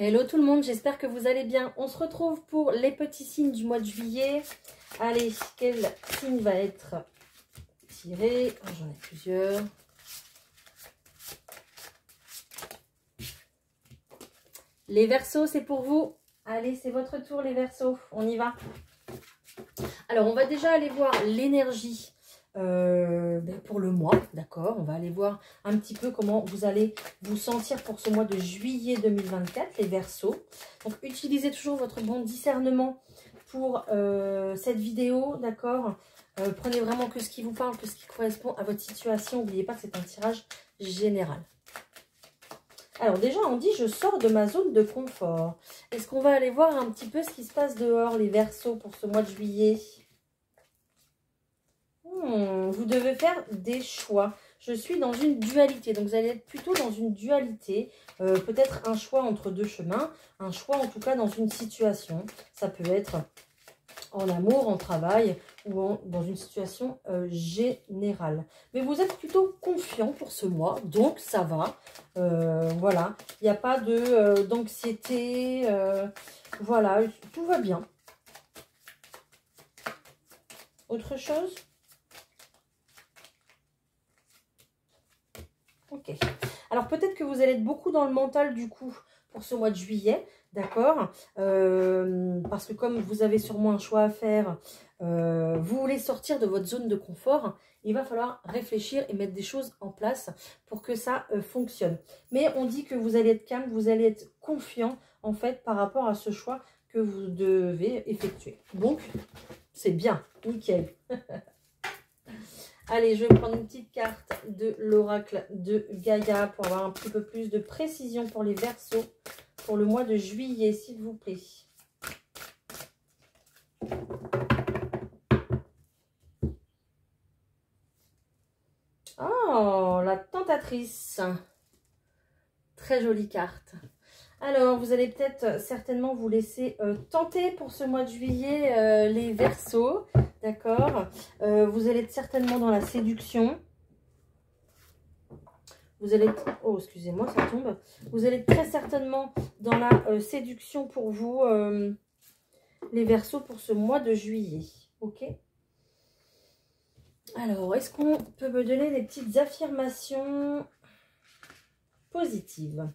Hello tout le monde, j'espère que vous allez bien. On se retrouve pour les petits signes du mois de juillet. Allez, quel signe va être tiré? J'en ai plusieurs. Les Verseaux, c'est pour vous. Allez, c'est votre tour les Verseaux, on y va. Alors, on va déjà aller voir l'énergie pour le mois, d'accord. On va aller voir un petit peu comment vous allez vous sentir pour ce mois de juillet 2024, les Verseaux. Donc, utilisez toujours votre bon discernement pour cette vidéo, d'accord. Prenez vraiment que ce qui vous parle, que ce qui correspond à votre situation. N'oubliez pas que c'est un tirage général. Alors déjà, on dit « je sors de ma zone de confort ». Est-ce qu'on va aller voir un petit peu ce qui se passe dehors, les Verseaux, pour ce mois de juillet? Vous devez faire des choix. Je suis dans une dualité, donc vous allez être plutôt dans une dualité. Peut-être un choix entre deux chemins, un choix en tout cas dans une situation. Ça peut être en amour, en travail ou dans une situation générale. Mais vous êtes plutôt confiant pour ce mois, donc ça va. Voilà, il n'y a pas d'anxiété. Voilà, tout va bien. Autre chose? Ok. Alors peut-être que vous allez être beaucoup dans le mental du coup pour ce mois de juillet. D'accord, parce que comme vous avez sûrement un choix à faire, vous voulez sortir de votre zone de confort, il va falloir réfléchir et mettre des choses en place pour que ça fonctionne. Mais on dit que vous allez être calme, vous allez être confiant en fait par rapport à ce choix que vous devez effectuer. Donc, c'est bien, nickel. Allez, je vais prendre une petite carte de l'oracle de Gaïa pour avoir un petit peu plus de précision pour les Verseaux. Pour le mois de juillet, s'il vous plaît. Oh, la tentatrice. Très jolie carte. Alors, vous allez peut-être certainement vous laisser tenter pour ce mois de juillet, les Verseaux. D'accord. Vous allez être certainement dans la séduction. Vous allez être... Oh, excusez-moi, ça tombe. Vous allez être très certainement dans la séduction pour vous, les Verseaux, pour ce mois de juillet. Ok. Alors, est-ce qu'on peut me donner des petites affirmations positives?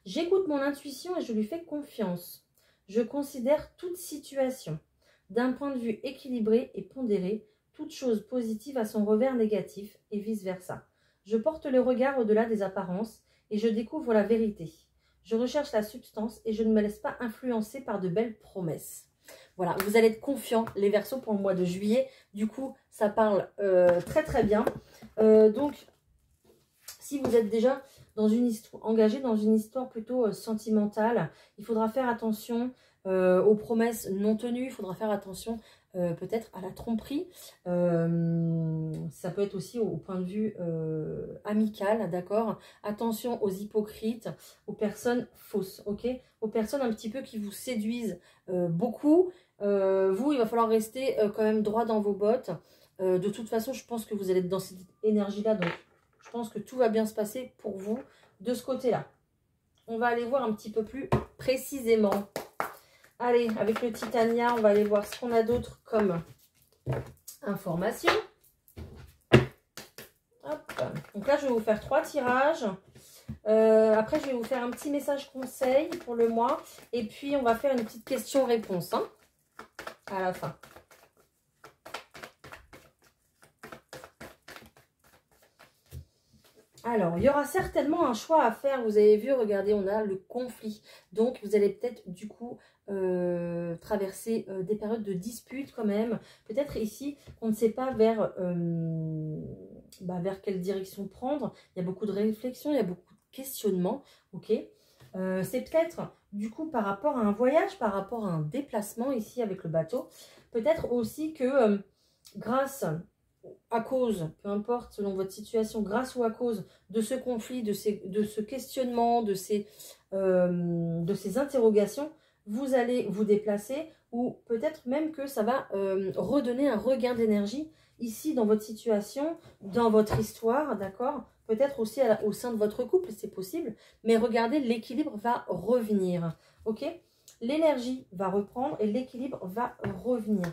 J'écoute mon intuition et je lui fais confiance. Je considère toute situation d'un point de vue équilibré et pondéré. Toute chose positive a son revers négatif et vice-versa. Je porte le regard au-delà des apparences et je découvre la vérité. Je recherche la substance et je ne me laisse pas influencer par de belles promesses. Voilà, vous allez être confiants, les Verseaux, pour le mois de juillet. Du coup, ça parle très très bien. Donc, si vous êtes déjà dans une histoire, engagé dans une histoire plutôt sentimentale, il faudra faire attention aux promesses non tenues. Il faudra faire attention peut-être à la tromperie. Ça peut être aussi au point de vue amical, d'accord. Attention aux hypocrites, aux personnes fausses, ok. Aux personnes un petit peu qui vous séduisent beaucoup. Vous, il va falloir rester quand même droit dans vos bottes. De toute façon, je pense que vous allez être dans cette énergie-là, donc je pense que tout va bien se passer pour vous de ce côté-là. On va aller voir un petit peu plus précisément. Allez, avec le Titania, on va aller voir ce qu'on a d'autre comme information. Hop. Donc là, je vais vous faire 3 tirages. Après, je vais vous faire un petit message conseil pour le mois. Et puis, on va faire une petite question-réponse hein, à la fin. Alors, il y aura certainement un choix à faire. Vous avez vu, regardez, on a le conflit. Donc, vous allez peut-être, du coup, traverser des périodes de dispute quand même. Peut-être ici, on ne sait pas vers quelle direction prendre. Il y a beaucoup de réflexion, il y a beaucoup de questionnements. Ok. C'est peut-être, du coup, par rapport à un voyage, par rapport à un déplacement ici avec le bateau. Peut-être aussi que grâce... à cause, peu importe selon votre situation, grâce ou à cause de ce conflit, de ce questionnement, de ces interrogations, vous allez vous déplacer ou peut-être même que ça va redonner un regain d'énergie ici dans votre situation, dans votre histoire, d'accord? Peut-être aussi au sein de votre couple, c'est possible. Mais regardez, l'équilibre va revenir, ok? L'énergie va reprendre et l'équilibre va revenir.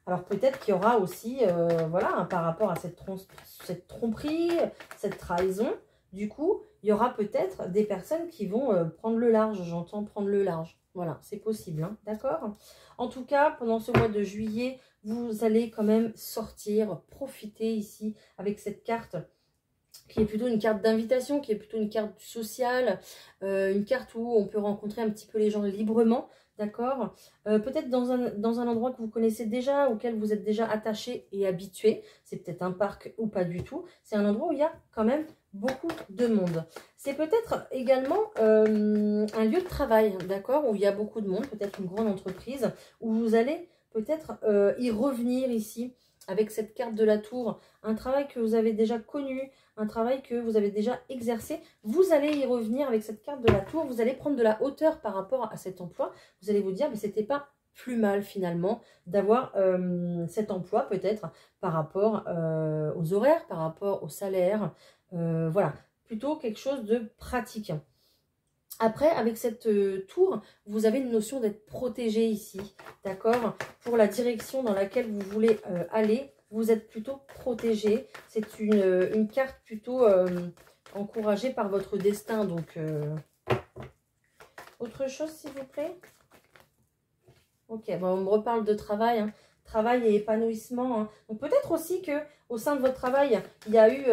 Alors peut-être qu'il y aura aussi, voilà, par rapport à cette tromperie, cette trahison, du coup, il y aura peut-être des personnes qui vont prendre le large, j'entends prendre le large. Voilà, c'est possible, hein, d'accord? En tout cas, pendant ce mois de juillet, vous allez quand même sortir, profiter ici avec cette carte qui est plutôt une carte d'invitation, qui est plutôt une carte sociale, une carte où on peut rencontrer un petit peu les gens librement, d'accord? Peut-être dans un endroit que vous connaissez déjà, auquel vous êtes déjà attaché et habitué. C'est peut-être un parc ou pas du tout. C'est un endroit où il y a quand même beaucoup de monde. C'est peut-être également un lieu de travail, d'accord? Où il y a beaucoup de monde, peut-être une grande entreprise, où vous allez peut-être y revenir ici, avec cette carte de la tour, un travail que vous avez déjà connu, un travail que vous avez déjà exercé, vous allez y revenir avec cette carte de la tour, vous allez prendre de la hauteur par rapport à cet emploi, vous allez vous dire, mais c'était pas plus mal finalement d'avoir cet emploi peut-être par rapport aux horaires, par rapport au salaire, voilà, plutôt quelque chose de pratique. Après, avec cette tour, vous avez une notion d'être protégé ici, d'accord? Pour la direction dans laquelle vous voulez aller, vous êtes plutôt protégé. C'est une carte plutôt encouragée par votre destin. Donc, autre chose, s'il vous plaît? Ok, bon, on me reparle de travail, hein. Travail et épanouissement, hein. Donc peut-être aussi que au sein de votre travail, il y a eu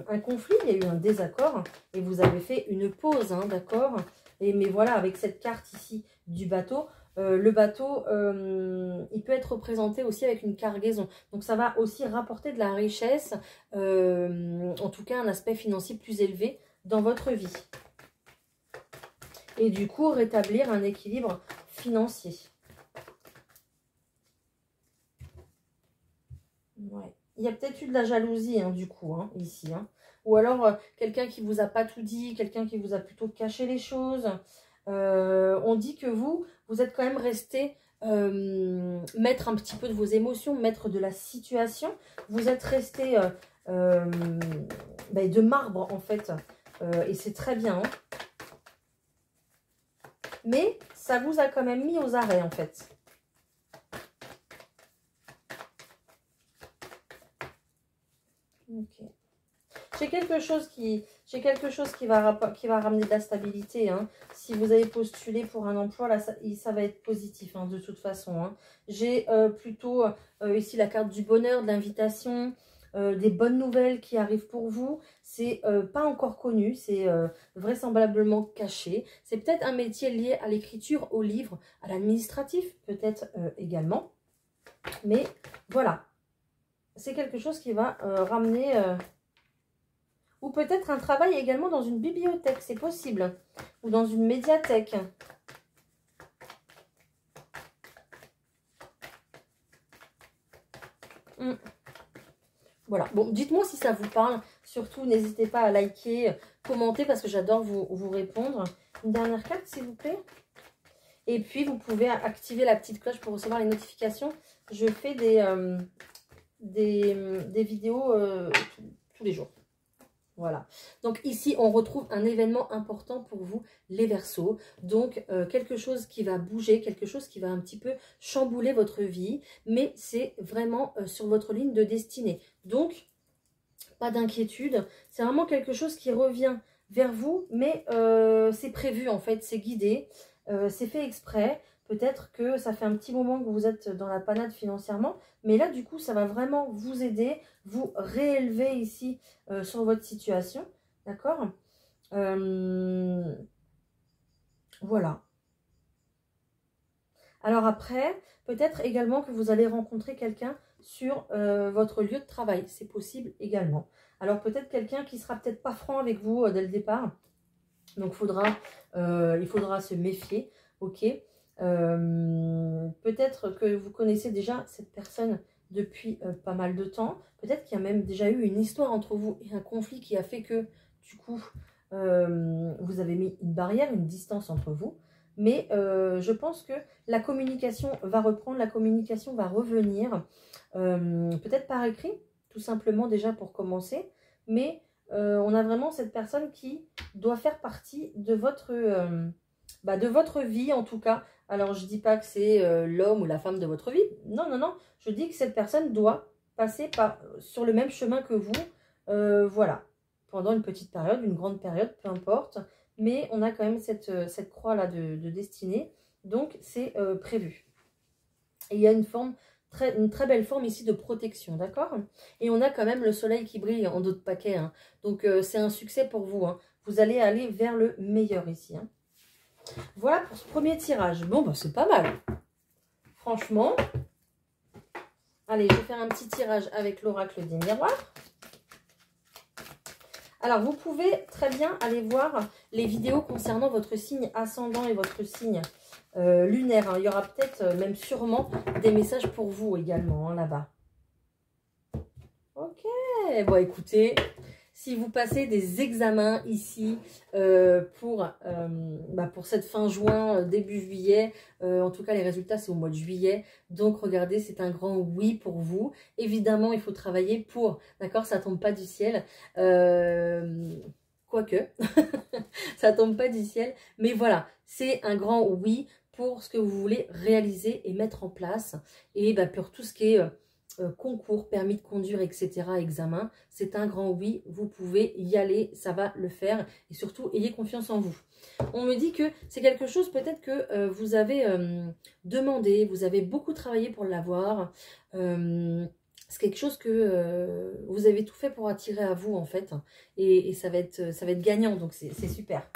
un conflit, il y a eu un désaccord et vous avez fait une pause, hein, d'accord? Mais voilà, avec cette carte ici du bateau, le bateau, il peut être représenté aussi avec une cargaison. Donc ça va aussi rapporter de la richesse, en tout cas un aspect financier plus élevé dans votre vie. Et du coup, rétablir un équilibre financier. Ouais. Il y a peut-être eu de la jalousie, hein, du coup, hein, ici. Hein. Ou alors, quelqu'un qui vous a pas tout dit, quelqu'un qui vous a plutôt caché les choses. On dit que vous êtes quand même resté maître un petit peu de vos émotions, maître de la situation. Vous êtes resté de marbre, en fait. Et c'est très bien. Hein. Mais ça vous a quand même mis aux arrêts, en fait. Ok. J'ai quelque chose qui va ramener de la stabilité. Hein. Si vous avez postulé pour un emploi, là, ça va être positif, hein, de toute façon. Hein. J'ai plutôt ici la carte du bonheur, de l'invitation, des bonnes nouvelles qui arrivent pour vous. C'est pas encore connu, c'est vraisemblablement caché. C'est peut-être un métier lié à l'écriture, au livre, à l'administratif, peut-être également. Mais voilà. C'est quelque chose qui va ramener... ou peut-être un travail également dans une bibliothèque, c'est possible. Ou dans une médiathèque. Voilà. Bon, dites-moi si ça vous parle. Surtout, n'hésitez pas à liker, commenter, parce que j'adore vous répondre. Une dernière carte, s'il vous plaît. Et puis, vous pouvez activer la petite cloche pour recevoir les notifications. Je fais des vidéos tous les jours. Voilà. Donc ici, on retrouve un événement important pour vous, les Verseaux. Donc, quelque chose qui va bouger, quelque chose qui va un petit peu chambouler votre vie. Mais c'est vraiment sur votre ligne de destinée. Donc, pas d'inquiétude. C'est vraiment quelque chose qui revient vers vous. Mais c'est prévu en fait, c'est guidé. C'est fait exprès. Peut-être que ça fait un petit moment que vous êtes dans la panade financièrement. Mais là, du coup, ça va vraiment vous aider, vous réélever ici sur votre situation. D'accord? Voilà. Alors après, peut-être également que vous allez rencontrer quelqu'un sur votre lieu de travail. C'est possible également. Alors peut-être quelqu'un qui sera peut-être pas franc avec vous dès le départ. Donc il faudra se méfier. Ok? Peut-être que vous connaissez déjà cette personne depuis pas mal de temps. Peut-être qu'il y a même déjà eu une histoire entre vous et un conflit qui a fait que, du coup, vous avez mis une barrière, une distance entre vous. Mais je pense que la communication va reprendre, la communication va revenir, peut-être par écrit, tout simplement déjà pour commencer. Mais on a vraiment cette personne qui doit faire partie de votre vie en tout cas. Alors je dis pas que c'est l'homme ou la femme de votre vie. Non, non, non. Je dis que cette personne doit passer sur le même chemin que vous. Voilà. Pendant une petite période, une grande période, peu importe. Mais on a quand même cette croix-là de destinée. Donc, c'est prévu. Et il y a une très belle forme ici de protection, d'accord? Et on a quand même le soleil qui brille en dos de paquet. Hein. Donc, c'est un succès pour vous. Hein. Vous allez aller vers le meilleur ici. Hein. Voilà pour ce premier tirage. Bon, bah, c'est pas mal. Franchement. Allez, je vais faire un petit tirage avec l'oracle des miroirs. Alors, vous pouvez très bien aller voir les vidéos concernant votre signe ascendant et votre signe lunaire. Hein. Il y aura peut-être, même sûrement, des messages pour vous également, hein, là-bas. Ok. Bon, écoutez, si vous passez des examens ici pour cette fin juin, début juillet, en tout cas, les résultats, c'est au mois de juillet. Donc, regardez, c'est un grand oui pour vous. Évidemment, il faut travailler pour, d'accord? Ça tombe pas du ciel. Quoique, ça tombe pas du ciel. Mais voilà, c'est un grand oui pour ce que vous voulez réaliser et mettre en place. Et pour tout ce qui est concours, permis de conduire, etc., examen, c'est un grand oui, vous pouvez y aller, ça va le faire. Et surtout, ayez confiance en vous. On me dit que c'est quelque chose peut-être que vous avez demandé, vous avez beaucoup travaillé pour l'avoir. C'est quelque chose que vous avez tout fait pour attirer à vous en fait. Et ça va être gagnant, donc c'est super.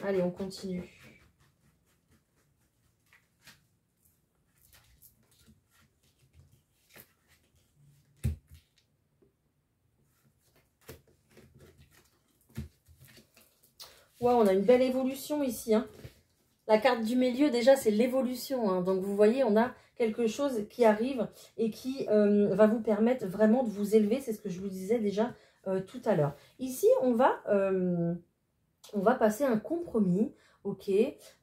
Allez, on continue. Wow, on a une belle évolution ici. Hein. La carte du milieu, déjà, c'est l'évolution. Hein. Donc, vous voyez, on a quelque chose qui arrive et qui va vous permettre vraiment de vous élever. C'est ce que je vous disais déjà tout à l'heure. Ici, on va passer un compromis. Ok.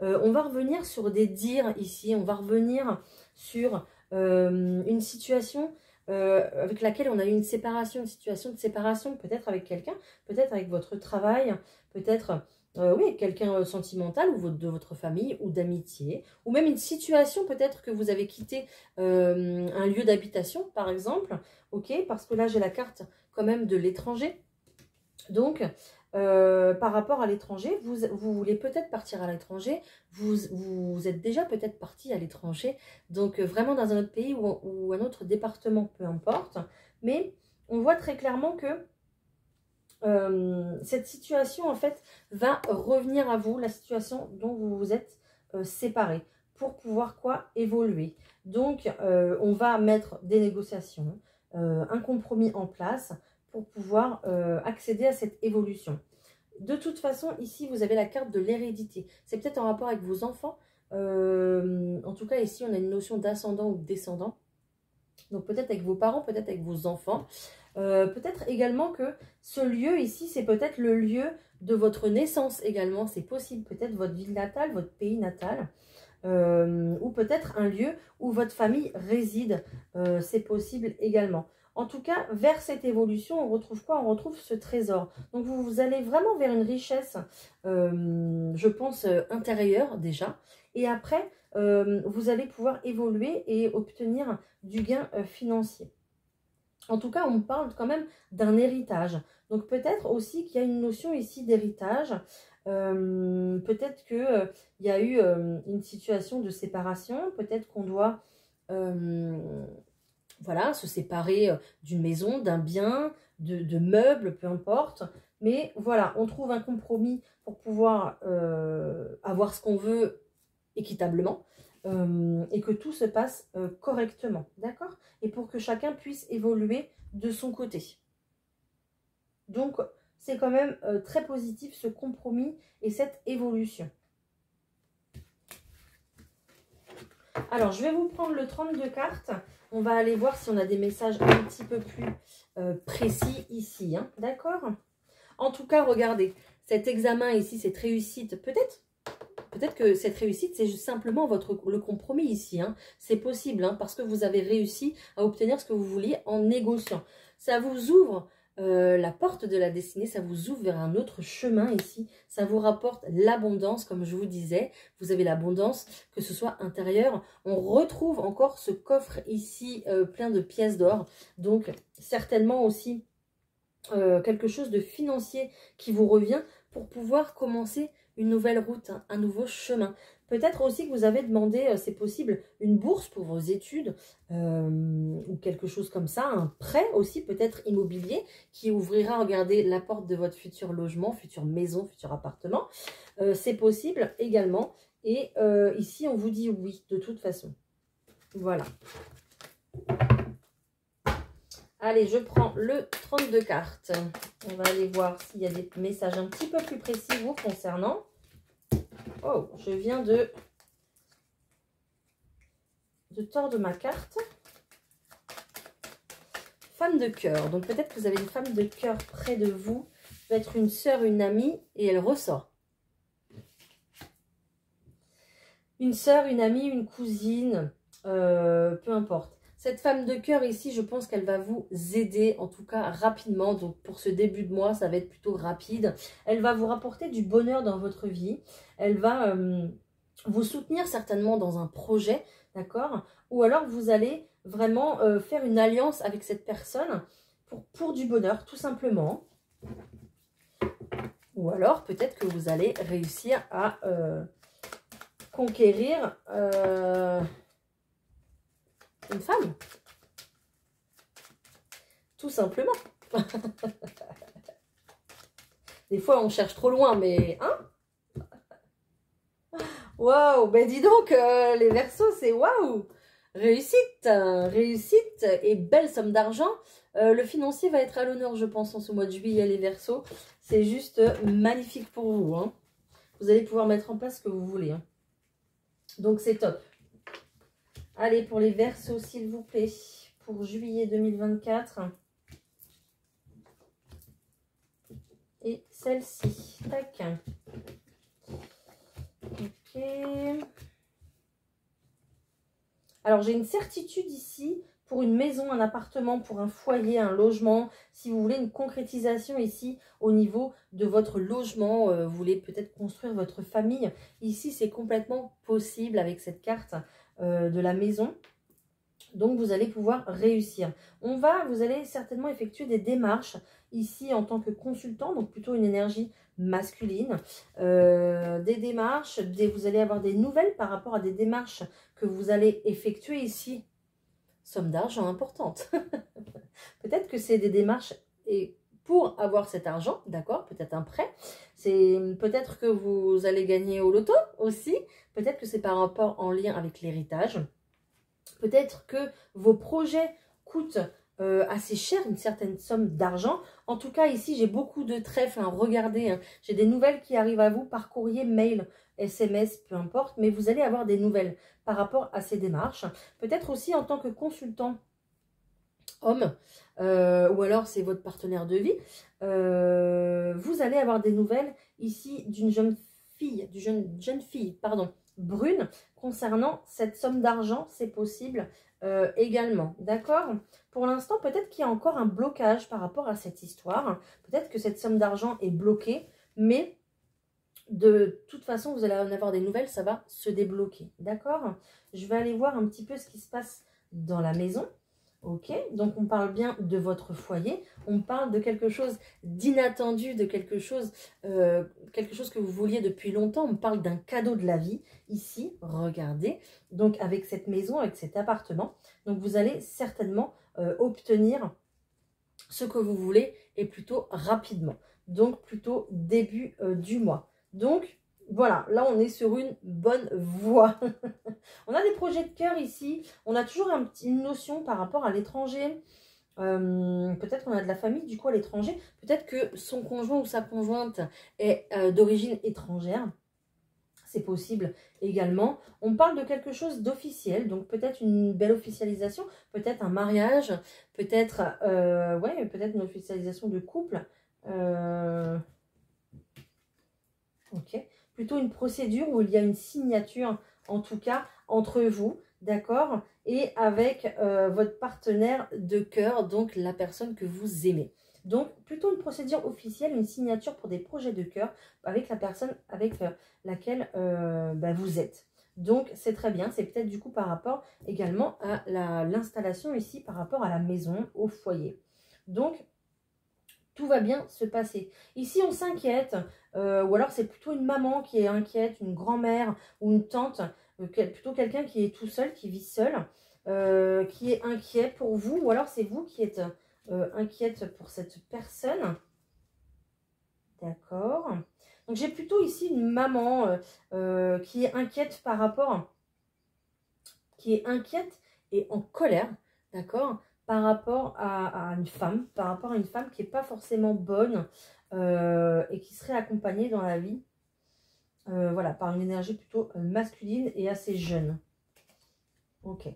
On va revenir sur des dires ici. On va revenir sur une situation avec laquelle on a eu une séparation, une situation de séparation, peut-être avec quelqu'un, peut-être avec votre travail, peut-être... oui, quelqu'un sentimental ou de votre famille ou d'amitié, ou même une situation peut-être que vous avez quitté un lieu d'habitation par exemple, ok, parce que là j'ai la carte quand même de l'étranger, donc par rapport à l'étranger, vous voulez peut-être partir à l'étranger, vous êtes déjà peut-être parti à l'étranger, donc vraiment dans un autre pays ou un autre département, peu importe, mais on voit très clairement que cette situation en fait va revenir à vous, la situation dont vous vous êtes séparés, pour pouvoir évoluer. Donc on va mettre des négociations, un compromis en place pour pouvoir accéder à cette évolution. De toute façon, ici vous avez la carte de l'hérédité, c'est peut-être en rapport avec vos enfants, en tout cas ici on a une notion d'ascendant ou de descendant, donc peut-être avec vos parents, peut-être avec vos enfants. Peut-être également que ce lieu ici, c'est peut-être le lieu de votre naissance également. C'est possible, peut-être votre ville natale, votre pays natal. Ou peut-être un lieu où votre famille réside. C'est possible également. En tout cas, vers cette évolution, on retrouve quoi? On retrouve ce trésor. Donc, vous allez vraiment vers une richesse, je pense, intérieure déjà. Et après, vous allez pouvoir évoluer et obtenir du gain financier. En tout cas, on parle quand même d'un héritage. Donc, peut-être aussi qu'il y a une notion ici d'héritage. Peut-être qu'il y a eu une situation de séparation. Peut-être qu'on doit voilà, se séparer d'une maison, d'un bien, de meubles, peu importe. Mais voilà, on trouve un compromis pour pouvoir avoir ce qu'on veut équitablement. Et que tout se passe correctement, d'accord? Et pour que chacun puisse évoluer de son côté. Donc, c'est quand même très positif ce compromis et cette évolution. Alors, je vais vous prendre le 32 cartes. On va aller voir si on a des messages un petit peu plus précis ici, hein, d'accord? En tout cas, regardez, cet examen ici, cette réussite, peut-être que cette réussite, c'est simplement le compromis ici. Hein. C'est possible, hein, parce que vous avez réussi à obtenir ce que vous vouliez en négociant. Ça vous ouvre la porte de la destinée, ça vous ouvre vers un autre chemin ici. Ça vous rapporte l'abondance, comme je vous disais. Vous avez l'abondance, que ce soit intérieure. On retrouve encore ce coffre ici plein de pièces d'or. Donc, certainement aussi quelque chose de financier qui vous revient pour pouvoir commencer une nouvelle route, hein, un nouveau chemin. Peut-être aussi que vous avez demandé, c'est possible, une bourse pour vos études ou quelque chose comme ça, un prêt aussi peut-être immobilier qui ouvrira, regardez, la porte de votre futur logement, future maison, futur appartement. C'est possible également. Et ici, on vous dit oui, de toute façon. Voilà. Allez, je prends le 32 cartes. On va aller voir s'il y a des messages un petit peu plus précis vous concernant. Oh, je viens de tordre ma carte. Femme de cœur. Donc peut-être que vous avez une femme de cœur près de vous. Ça peut être une sœur, une amie, et elle ressort. Une sœur, une amie, une cousine, peu importe. Cette femme de cœur ici, je pense qu'elle va vous aider, en tout cas rapidement. Donc pour ce début de mois, ça va être plutôt rapide. Elle va vous rapporter du bonheur dans votre vie. Elle va vous soutenir certainement dans un projet, d'accord? Ou alors vous allez vraiment faire une alliance avec cette personne pour du bonheur, tout simplement. Ou alors peut-être que vous allez réussir à conquérir une femme. Tout simplement. Des fois, on cherche trop loin, mais... Hein? Waouh! Ben dis donc, les Verseaux, c'est waouh! Réussite! Réussite et belle somme d'argent. Le financier va être à l'honneur, je pense, en ce mois de juillet, les Verseaux. C'est juste magnifique pour vous. Hein. Vous allez pouvoir mettre en place ce que vous voulez. Hein. Donc, c'est top. Allez, pour les Verseaux, s'il vous plaît, pour juillet 2024. Et celle-ci. Tac. Ok. Alors, j'ai une certitude ici pour une maison, un appartement, pour un foyer, un logement. Si vous voulez une concrétisation ici au niveau de votre logement, vous voulez peut-être construire votre famille. Ici, c'est complètement possible avec cette carte de la maison. Donc, vous allez pouvoir réussir. Vous allez certainement effectuer des démarches ici en tant que consultant, donc plutôt une énergie masculine. Des démarches, vous allez avoir des nouvelles par rapport à des démarches que vous allez effectuer ici. Somme d'argent importante. Peut-être que c'est des démarches et pour avoir cet argent, d'accord, peut-être un prêt. Peut-être que vous allez gagner au loto aussi. Peut-être que c'est par rapport en lien avec l'héritage. Peut-être que vos projets coûtent assez cher, une certaine somme d'argent. En tout cas, ici, j'ai beaucoup de trèfles. Hein. Regardez, hein, j'ai des nouvelles qui arrivent à vous par courrier, mail, SMS, peu importe. Mais vous allez avoir des nouvelles par rapport à ces démarches. Peut-être aussi en tant que consultant homme, ou alors c'est votre partenaire de vie. Vous allez avoir des nouvelles ici d'une jeune fille, jeune fille, pardon, brune, concernant cette somme d'argent, c'est possible également, d'accord? Pour l'instant, peut-être qu'il y a encore un blocage par rapport à cette histoire, peut-être que cette somme d'argent est bloquée, mais de toute façon, vous allez en avoir des nouvelles, ça va se débloquer, d'accord? Je vais aller voir un petit peu ce qui se passe dans la maison. Ok, donc on parle bien de votre foyer, on parle de quelque chose d'inattendu, de quelque chose que vous vouliez depuis longtemps, on parle d'un cadeau de la vie, ici, regardez, donc avec cette maison, avec cet appartement, donc vous allez certainement obtenir ce que vous voulez et plutôt rapidement, donc plutôt début du mois. Donc, voilà, là on est sur une bonne voie. On a des projets de cœur ici. On a toujours une notion par rapport à l'étranger. Peut-être qu'on a de la famille du coup à l'étranger. Peut-être que son conjoint ou sa conjointe est d'origine étrangère. C'est possible également. On parle de quelque chose d'officiel. Donc peut-être une belle officialisation. Peut-être un mariage. Peut-être ouais, peut-être une officialisation de couple. Ok. Plutôt une procédure où il y a une signature, en tout cas, entre vous, d'accord, et avec votre partenaire de cœur, donc la personne que vous aimez. Donc, plutôt une procédure officielle, une signature pour des projets de cœur avec la personne avec laquelle vous êtes. Donc, c'est très bien. C'est peut-être du coup par rapport également à l'installation ici, par rapport à la maison, au foyer. Donc, tout va bien se passer. Ici, on s'inquiète, ou alors c'est plutôt une maman qui est inquiète, une grand-mère ou une tante, plutôt quelqu'un qui est tout seul, qui vit seul, qui est inquiet pour vous, ou alors c'est vous qui êtes inquiète pour cette personne. D'accord. Donc j'ai plutôt ici une maman qui est inquiète par rapport, qui est inquiète et en colère, d'accord, par rapport à une femme, qui n'est pas forcément bonne et qui serait accompagnée dans la vie, voilà, par une énergie plutôt masculine et assez jeune. Ok.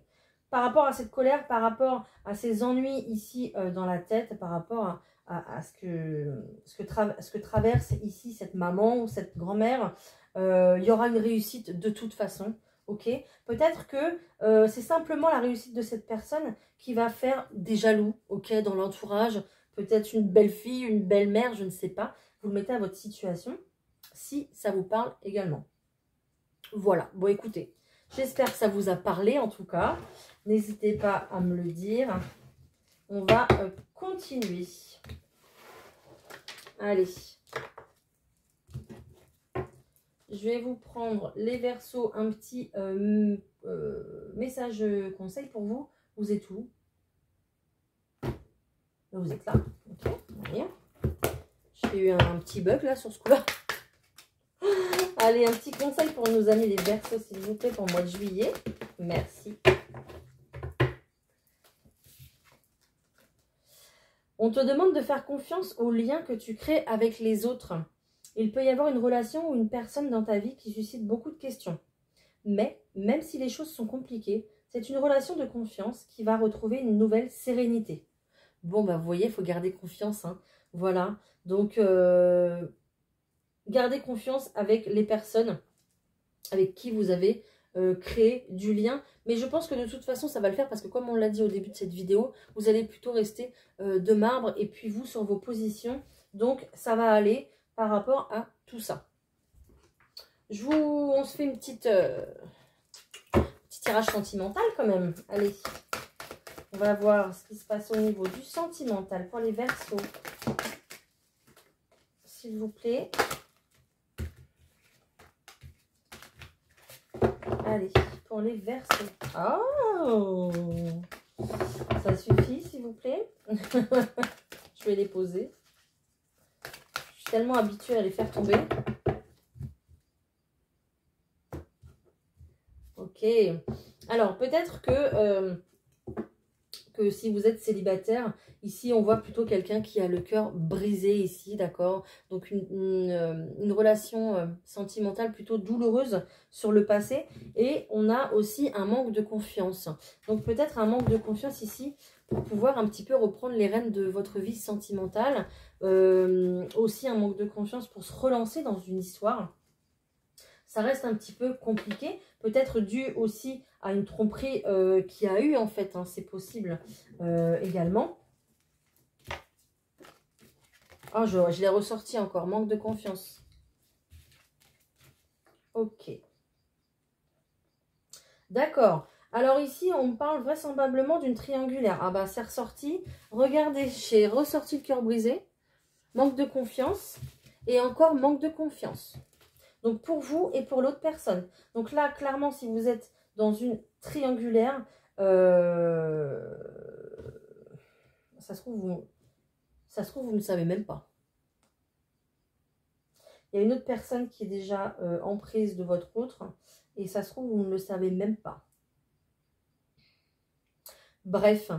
Par rapport à cette colère, par rapport à ces ennuis ici dans la tête, par rapport à ce que traverse ici cette maman ou cette grand-mère, il y aura une réussite de toute façon. Ok. Peut-être que c'est simplement la réussite de cette personne qui va faire des jaloux, ok, dans l'entourage. Peut-être une belle fille, une belle-mère, je ne sais pas. Vous le mettez à votre situation, si ça vous parle également. Voilà. Bon, écoutez. J'espère que ça vous a parlé en tout cas. N'hésitez pas à me le dire. On va continuer. Allez. Je vais vous prendre les Verseaux, un petit message conseil pour vous. Vous êtes où? Vous êtes là. Ok, rien. J'ai eu un petit bug là sur ce coup-là. Allez, un petit conseil pour nos amis les Verseaux, s'il vous plaît, pour le mois de juillet. Merci. On te demande de faire confiance aux liens que tu crées avec les autres. Il peut y avoir une relation ou une personne dans ta vie qui suscite beaucoup de questions. Mais, même si les choses sont compliquées, c'est une relation de confiance qui va retrouver une nouvelle sérénité. Bon, vous voyez, il faut garder confiance. Hein. Voilà. Donc, gardez confiance avec les personnes avec qui vous avez créé du lien. Mais je pense que de toute façon, ça va le faire parce que comme on l'a dit au début de cette vidéo, vous allez plutôt rester de marbre et puis vous sur vos positions. Donc, ça va aller par rapport à tout ça. On se fait une petite... petit tirage sentimental quand même. Allez, on va voir ce qui se passe au niveau du sentimental pour les Verseaux. S'il vous plaît. Allez, pour les Verseaux. Oh, ça suffit, s'il vous plaît. Je vais les poser. Je suis tellement habituée à les faire tomber. Ok. Alors, peut-être que si vous êtes célibataire, ici, on voit plutôt quelqu'un qui a le cœur brisé ici, d'accord? Donc, une relation sentimentale plutôt douloureuse sur le passé. Et on a aussi un manque de confiance. Donc, peut-être un manque de confiance ici pour pouvoir un petit peu reprendre les rênes de votre vie sentimentale. Aussi un manque de confiance pour se relancer dans une histoire. Ça reste un petit peu compliqué, peut-être dû aussi à une tromperie qu'il y a eu en fait, hein, c'est possible également. Oh, je l'ai ressorti encore, manque de confiance. Ok. D'accord. Alors ici, on parle vraisemblablement d'une triangulaire. Ah bah c'est ressorti. Regardez, j'ai ressorti le cœur brisé. Manque de confiance. Et encore manque de confiance. Donc, pour vous et pour l'autre personne. Donc là, clairement, si vous êtes dans une triangulaire, ça se trouve, vous ne savez même pas. Il y a une autre personne qui est déjà en prise de votre autre. Et ça se trouve, vous ne le savez même pas. Bref,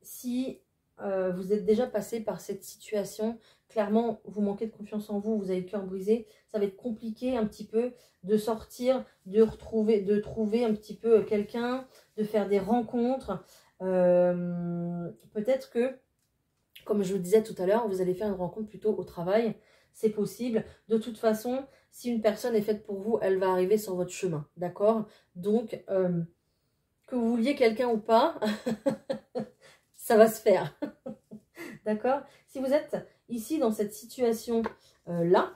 si vous êtes déjà passé par cette situation, clairement, vous manquez de confiance en vous, vous avez le cœur brisé, ça va être compliqué un petit peu de sortir, de trouver un petit peu quelqu'un, de faire des rencontres. Peut-être que, comme je vous disais tout à l'heure, vous allez faire une rencontre plutôt au travail. c'est possible. De toute façon, si une personne est faite pour vous, elle va arriver sur votre chemin, d'accord? Donc, que vous vouliez quelqu'un ou pas, ça va se faire, d'accord? Si vous êtes ici dans cette situation-là,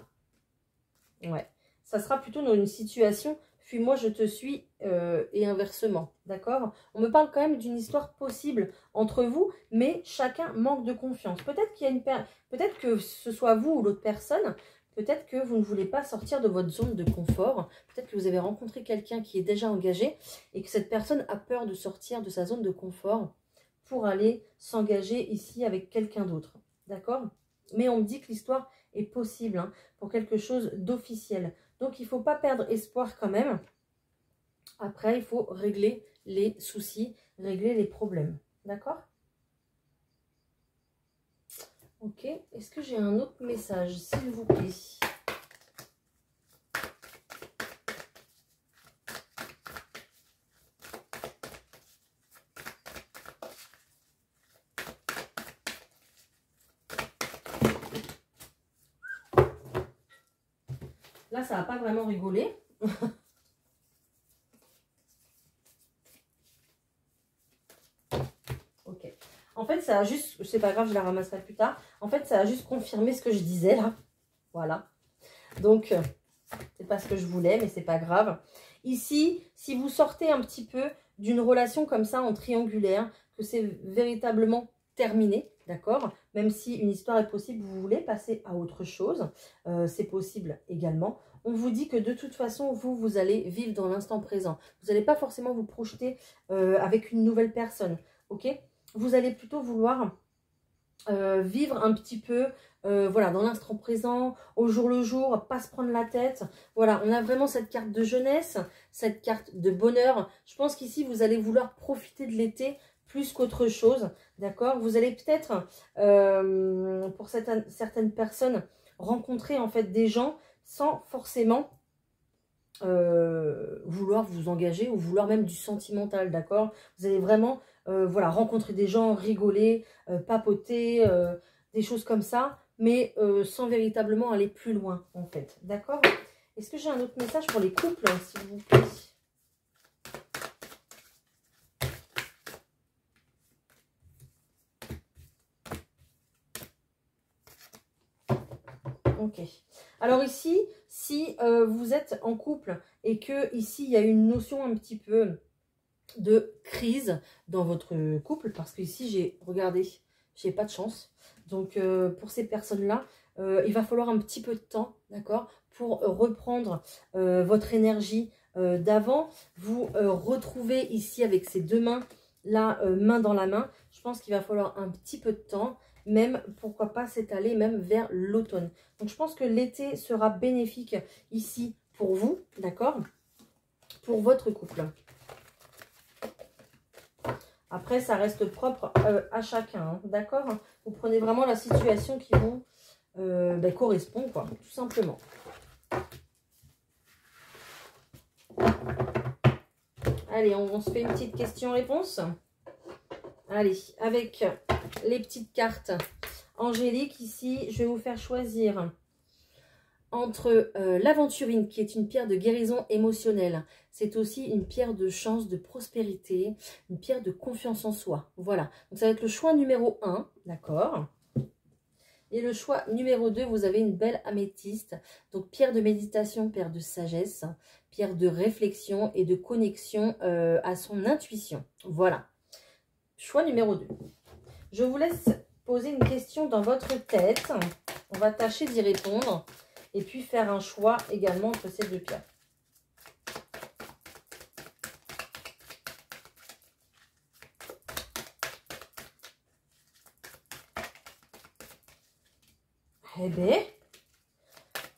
ouais, ça sera plutôt dans une situation fuis-moi, je te suis et inversement, d'accord? On me parle quand même d'une histoire possible entre vous, mais chacun manque de confiance. Peut-être qu'il y a peut-être que ce soit vous ou l'autre personne, peut-être que vous ne voulez pas sortir de votre zone de confort, peut-être que vous avez rencontré quelqu'un qui est déjà engagé et que cette personne a peur de sortir de sa zone de confort pour aller s'engager ici avec quelqu'un d'autre, d'accord? Mais on me dit que l'histoire est possible hein, pour quelque chose d'officiel. Donc, il ne faut pas perdre espoir quand même. Après, il faut régler les soucis, régler les problèmes. D'accord? Ok. Est-ce que j'ai un autre message, s'il vous plaît? Là, ça n'a pas vraiment rigolé. Ok. En fait, ça a juste... C'est pas grave, je la ramasserai plus tard. En fait, ça a juste confirmé ce que je disais, là. Voilà. Donc, c'est pas ce que je voulais, mais c'est pas grave. Ici, si vous sortez un petit peu d'une relation comme ça, en triangulaire, que c'est véritablement terminé, d'accord? Même si une histoire est possible, vous voulez passer à autre chose, c'est possible également. On vous dit que de toute façon, vous allez vivre dans l'instant présent. Vous n'allez pas forcément vous projeter avec une nouvelle personne, ok? Vous allez plutôt vouloir vivre un petit peu voilà, dans l'instant présent, au jour le jour, pas se prendre la tête. Voilà, on a vraiment cette carte de jeunesse, cette carte de bonheur. Je pense qu'ici, vous allez vouloir profiter de l'été plus qu'autre chose, d'accord? Vous allez peut-être, pour certaines personnes, rencontrer en fait des gens sans forcément vouloir vous engager ou vouloir même du sentimental, d'accord? Vous allez vraiment voilà, rencontrer des gens, rigoler, papoter, des choses comme ça, mais sans véritablement aller plus loin, en fait, d'accord? Est-ce que j'ai un autre message pour les couples, s'il vous plaît? Ok. Alors ici, si vous êtes en couple et que ici, il y a une notion un petit peu de crise dans votre couple, parce que ici, regardez, j'ai pas de chance. Donc, pour ces personnes-là, il va falloir un petit peu de temps, d'accord, pour reprendre votre énergie d'avant. Vous retrouvez ici avec ces deux mains, là, main dans la main. Je pense qu'il va falloir un petit peu de temps, même, pourquoi pas, s'étaler même vers l'automne. Donc, je pense que l'été sera bénéfique ici pour vous, d'accord, pour votre couple. Après, ça reste propre à chacun, hein, d'accord? Vous prenez vraiment la situation qui vous correspond, quoi, tout simplement. Allez, on se fait une petite question-réponse. Allez, avec les petites cartes angéliques ici, je vais vous faire choisir entre l'aventurine, qui est une pierre de guérison émotionnelle. C'est aussi une pierre de chance, de prospérité, une pierre de confiance en soi. Voilà, donc ça va être le choix numéro 1, d'accord? Et le choix numéro 2, vous avez une belle améthyste. Donc pierre de méditation, pierre de sagesse, pierre de réflexion et de connexion à son intuition. Voilà, choix numéro 2. Je vous laisse poser une question dans votre tête. On va tâcher d'y répondre. Et puis faire un choix également entre ces deux pierres. Eh bien,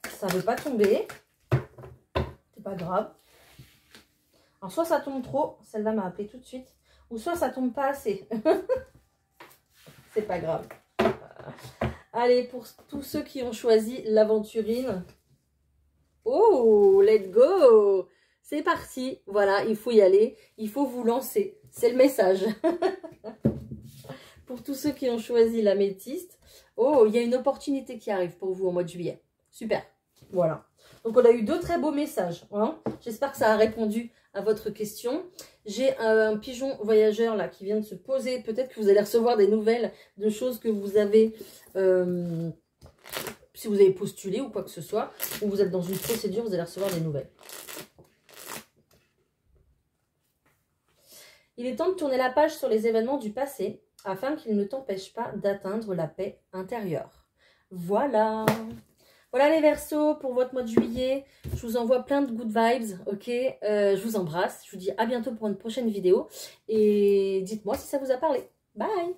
ça ne veut pas tomber. C'est pas grave. Alors, soit ça tombe trop, celle-là m'a appelé tout de suite, ou soit ça tombe pas assez. C'est pas grave. Allez, pour tous ceux qui ont choisi l'aventurine. Oh, let's go! C'est parti. Voilà, il faut y aller. Il faut vous lancer. C'est le message. Pour tous ceux qui ont choisi l'améthyste. Oh, il y a une opportunité qui arrive pour vous au mois de juillet. Super. Voilà. Donc, on a eu 2 très beaux messages. Hein. J'espère que ça a répondu à votre question. J'ai un pigeon voyageur là qui vient de se poser. Peut-être que vous allez recevoir des nouvelles de choses que vous avez, si vous avez postulé ou quoi que ce soit, ou vous êtes dans une procédure, vous allez recevoir des nouvelles. Il est temps de tourner la page sur les événements du passé afin qu'ils ne t'empêchent pas d'atteindre la paix intérieure. Voilà. Voilà les Verseaux pour votre mois de juillet. Je vous envoie plein de good vibes, ok. Je vous embrasse. Je vous dis à bientôt pour une prochaine vidéo. Et dites-moi si ça vous a parlé. Bye.